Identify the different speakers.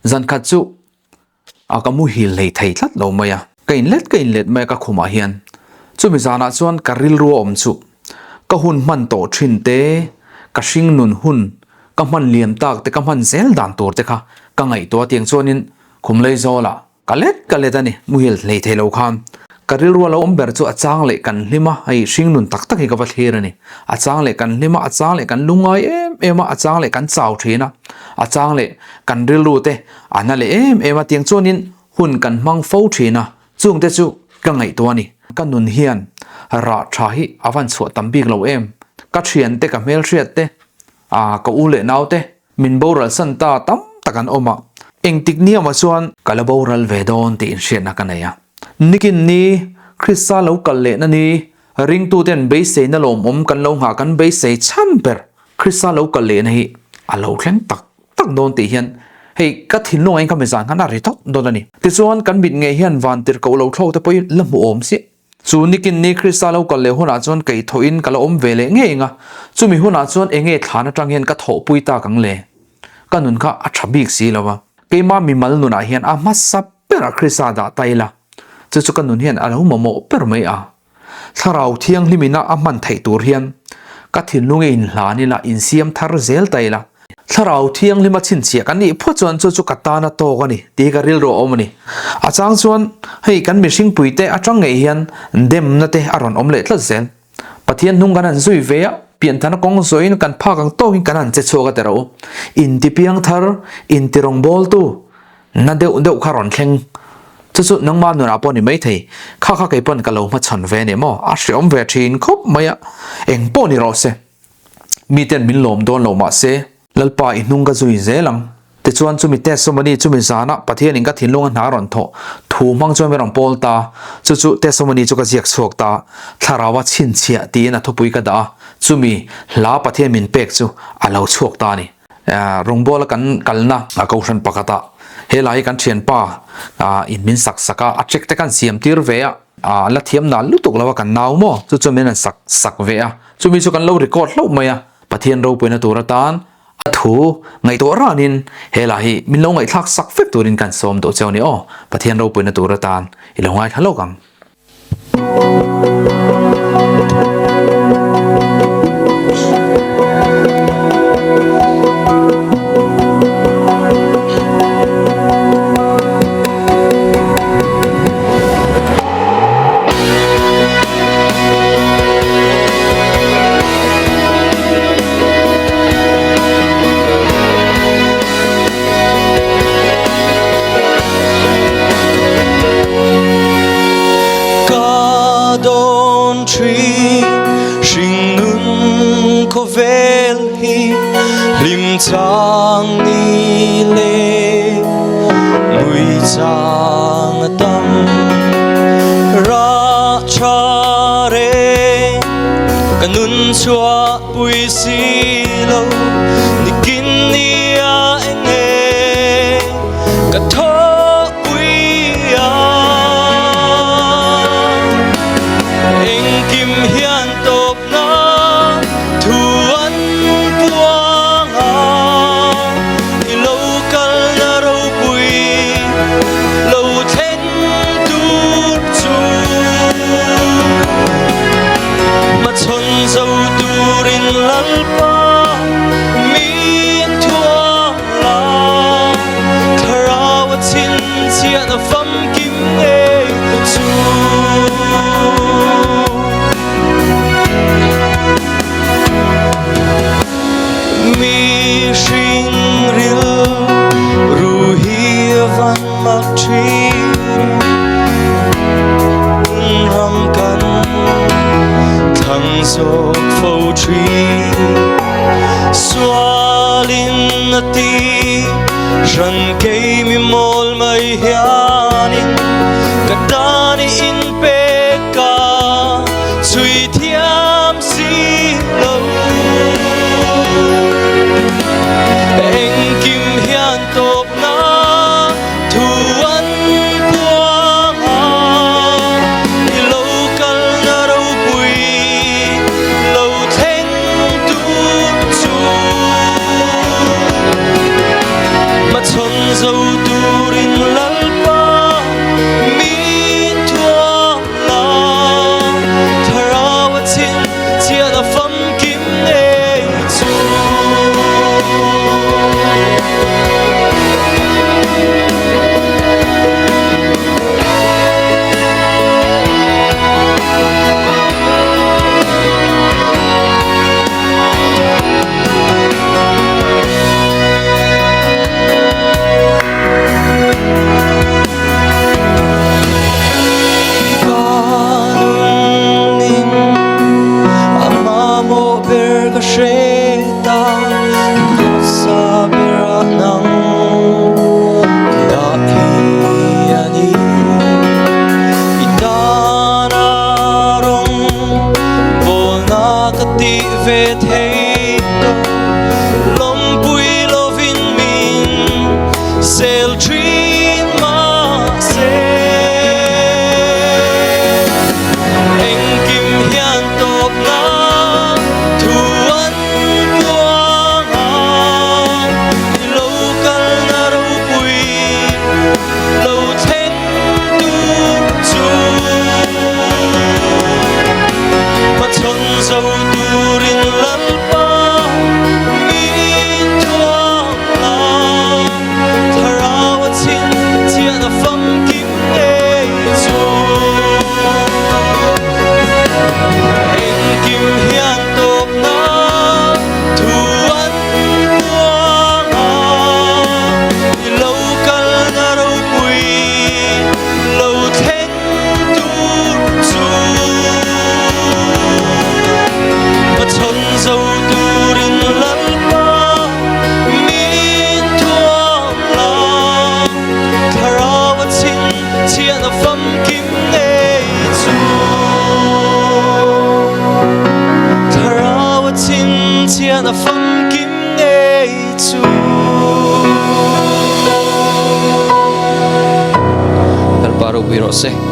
Speaker 1: zan khat chu akamu hil lei thei thlat lo maya kain let mai ka khuma hian chumi zana chuan karil ru om chu ka hun man to thin te ka hring nun hun ka man liam tak te ka man zel dan tur te kha ka ngai to tiang chuanin khumlei zola kalet ani muhil lei thei lo khan karil ru lo om ber chu achang le kan hlima ai hring nun tak tak hi ka va thlir ani achang le kan hlima achang le kan lungai ema achang le kan chau thina achang le kan ril ru te ana le ema tiang chuanin hun kan mang fo thina chung te chu ka ngai to ani kan nun hian ra tha hi awan chu tambik lo ka thian te ka mel thiat te ka u le nau te min boral san ta tam takan oma eng tik ni ama chuan kala boral ve don ti in hriat na kanaya nikin ni khrista lo kal le na ni ring tu ten be se na lom om kan lo nga kan be se champer khrista lo kal le na hi alo thleng tak don ti hian hei ka thin lo ai ka me zan kan ari thok don ani ti chuan kan bit nge hian van tir ko lo thlo te poi lam om si chu nikin ni khrista lo kal le huna chuan kei thoin kala om ve le nge nga chumi huna chuan enge thana tang hian ka tho pui ta kang le kanun kha a thabik si lawa keima mi mal nuna hian a ma sap pera khrista da taila chu kanun hian a lo momo per mai a tharau thiang limina a man thei tur hian ka thin lunge in hlani la in siam thar zel taila tharau thiang lima chin chia kan ni pho chuan chu katana to gani ti ka ril ro omani achang chuan hei kan mi hring puite atang ngei hian dem na te aron omle tla zel pathian nung kan an zui ve a pian thana kong zoin kan pha kang to hin kan an che choga te ro in ti piang thar in ti rong bol tu na deu kharon thleng chu nang ma nu na poni mai thei kha kai pon ka lo ma chan ve ne mo a hriom ve thin khop maya eng poni ro se mi ten min lom don lo ma se lalpa i nung ka zui zelang te chuan chumi te somani chumi zana pathian in ka thinlung na ron tho thu mang chuan merang pol ta chu te somani chu ka jiak chok ta Thlaraua chhinchhiah ti na thopui ka da chumi la pathian min pek chu alo chok ta ni rongbol kan kalna a ko hran pakata helai kan thian pa in min saka a check te kan siam tir ve a la thiam na lutuk lawa kan naw mo chu men an sak ve a chumi chu kan lo record lo maya pathian ro poina turatan thu ngai to ranin hela hi min lo ngai thak sak fek turin kan som do chawni o pathian ro poina turatan ilongai thalo kang
Speaker 2: chang ni le mui chang tam ra cha re kanun chua pui si lo ni kin ni a enge ka tho pui a eng kim hian top na thuan sok phô truy xóa linh ti răng cây mi mol mai hianin kadani in peka chui thiam si lo eng kim hian top na thuan zo dâu turin lalpa mi thua la Thlaraua chin chiahna fam kim nei chu Shreta dosa beranang dahiani itanarong bona kati vet heito lompui lovin min sel trin ma se engkim hian top na dâu turin lalpa mi thua la Thlaraua chin chiahna fam kim nei chu engkim hian top na thuan luanga i lo kal na ro pui lo theng tur chu chon dâu turin lalpa mi thua la Thlaraua chin chiahna fam kim nei chu Thlaraua chin chiahna fam kim nei chu Alparo Biro se